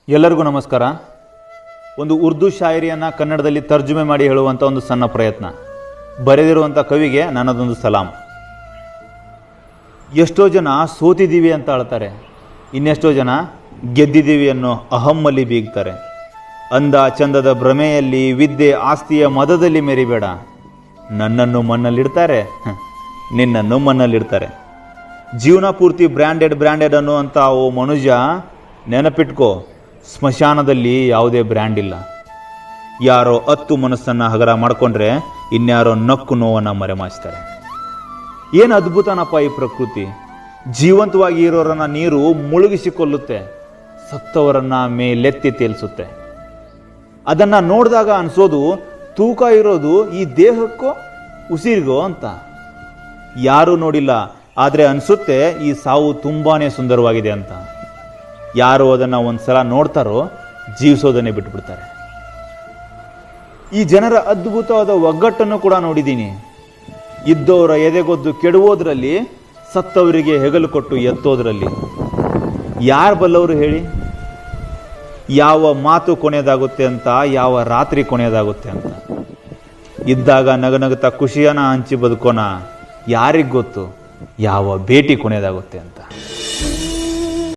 ಎಲ್ಲರಿಗೂ ನಮಸ್ಕಾರ. ಒಂದು ಉರ್ದು ಶಾಯರಿಯನ್ನು ಕನ್ನಡದಲ್ಲಿ ತರ್ಜುಮೆ ಮಾಡಿ ಹೇಳುವಂಥ ಒಂದು ಸಣ್ಣ ಪ್ರಯತ್ನ. ಬರೆದಿರುವಂಥ ಕವಿಗೆ ನನ್ನದೊಂದು ಸಲಾಂ. ಎಷ್ಟೋ ಜನ ಸೋತಿದ್ದೀವಿ ಅಂತ ಹೇಳ್ತಾರೆ, ಇನ್ನೆಷ್ಟೋ ಜನ ಗೆದ್ದಿದ್ದೀವಿ ಅನ್ನೋ ಅಹಮ್ಮಲ್ಲಿ ಬೀಗ್ತಾರೆ. ಅಂದ ಚಂದದ ಭ್ರಮೆಯಲ್ಲಿ, ವಿದ್ಯೆ ಆಸ್ತಿಯ ಮದದಲ್ಲಿ ಮೆರಿಬೇಡ. ನನ್ನನ್ನು ಮಣ್ಣಲ್ಲಿಡ್ತಾರೆ, ನಿನ್ನನ್ನು ಮಣ್ಣಲ್ಲಿಡ್ತಾರೆ. ಜೀವನ ಪೂರ್ತಿ ಬ್ರ್ಯಾಂಡೆಡ್ ಅನ್ನುವಂಥ ಓ ಮನುಜ, ನೆನಪಿಟ್ಕೋ, ಸ್ಮಶಾನದಲ್ಲಿ ಯಾವುದೇ ಬ್ರ್ಯಾಂಡ್ ಇಲ್ಲ. ಯಾರೋ 10 ಮನಸ್ಸನ್ನು ಹಗರ ಮಾಡಿಕೊಂಡ್ರೆ ಇನ್ಯಾರೋ ನಕ್ಕು ನೋವನ್ನು ಮರೆಮಾಚ್ತಾರೆ. ಏನು ಅದ್ಭುತನಪ್ಪ ಈ ಪ್ರಕೃತಿ. ಜೀವಂತವಾಗಿ ಇರೋರನ್ನ ನೀರು ಮುಳುಗಿಸಿಕೊಳ್ಳುತ್ತೆ, ಸತ್ತವರನ್ನ ಮೇಲೆತ್ತಿ ತೇಲಿಸುತ್ತೆ. ಅದನ್ನು ನೋಡಿದಾಗ ಅನಿಸೋದು ತೂಕ ಇರೋದು ಈ ದೇಹಕ್ಕೋ ಉಸಿರಿಗೋ ಅಂತ. ಯಾರೂ ನೋಡಿಲ್ಲ, ಆದರೆ ಅನಿಸುತ್ತೆ ಈ ಸಾವು ತುಂಬಾನೇ ಸುಂದರವಾಗಿದೆ ಅಂತ. ಯಾರು ಅದನ್ನು ಒಂದು ಸಲ ನೋಡ್ತಾರೋ ಜೀವಿಸೋದನ್ನೇ ಬಿಟ್ಟುಬಿಡ್ತಾರೆ. ಈ ಜನರ ಅದ್ಭುತವಾದ ಒಗ್ಗಟ್ಟನ್ನು ಕೂಡ ನೋಡಿದ್ದೀನಿ. ಇದ್ದವರ ಎದೆಗೊದ್ದು ಕೆಡುವುದರಲ್ಲಿ, ಸತ್ತವರಿಗೆ ಹೆಗಲು ಕೊಟ್ಟು ಎತ್ತೋದ್ರಲ್ಲಿ. ಯಾರು ಬಲ್ಲವರು ಹೇಳಿ? ಯಾವ ಮಾತು ಕೊನೆಯದಾಗುತ್ತೆ ಅಂತ, ಯಾವ ರಾತ್ರಿ ಕೊನೆಯದಾಗುತ್ತೆ ಅಂತ. ಇದ್ದಾಗ ನಗನಗುತ್ತಾ ಖುಷಿಯನ್ನ ಹಂಚಿ ಬದುಕೋಣ. ಯಾರಿಗ್ ಗೊತ್ತು ಯಾವ ಭೇಟಿ ಕೊನೆಯದಾಗುತ್ತೆ ಅಂತ.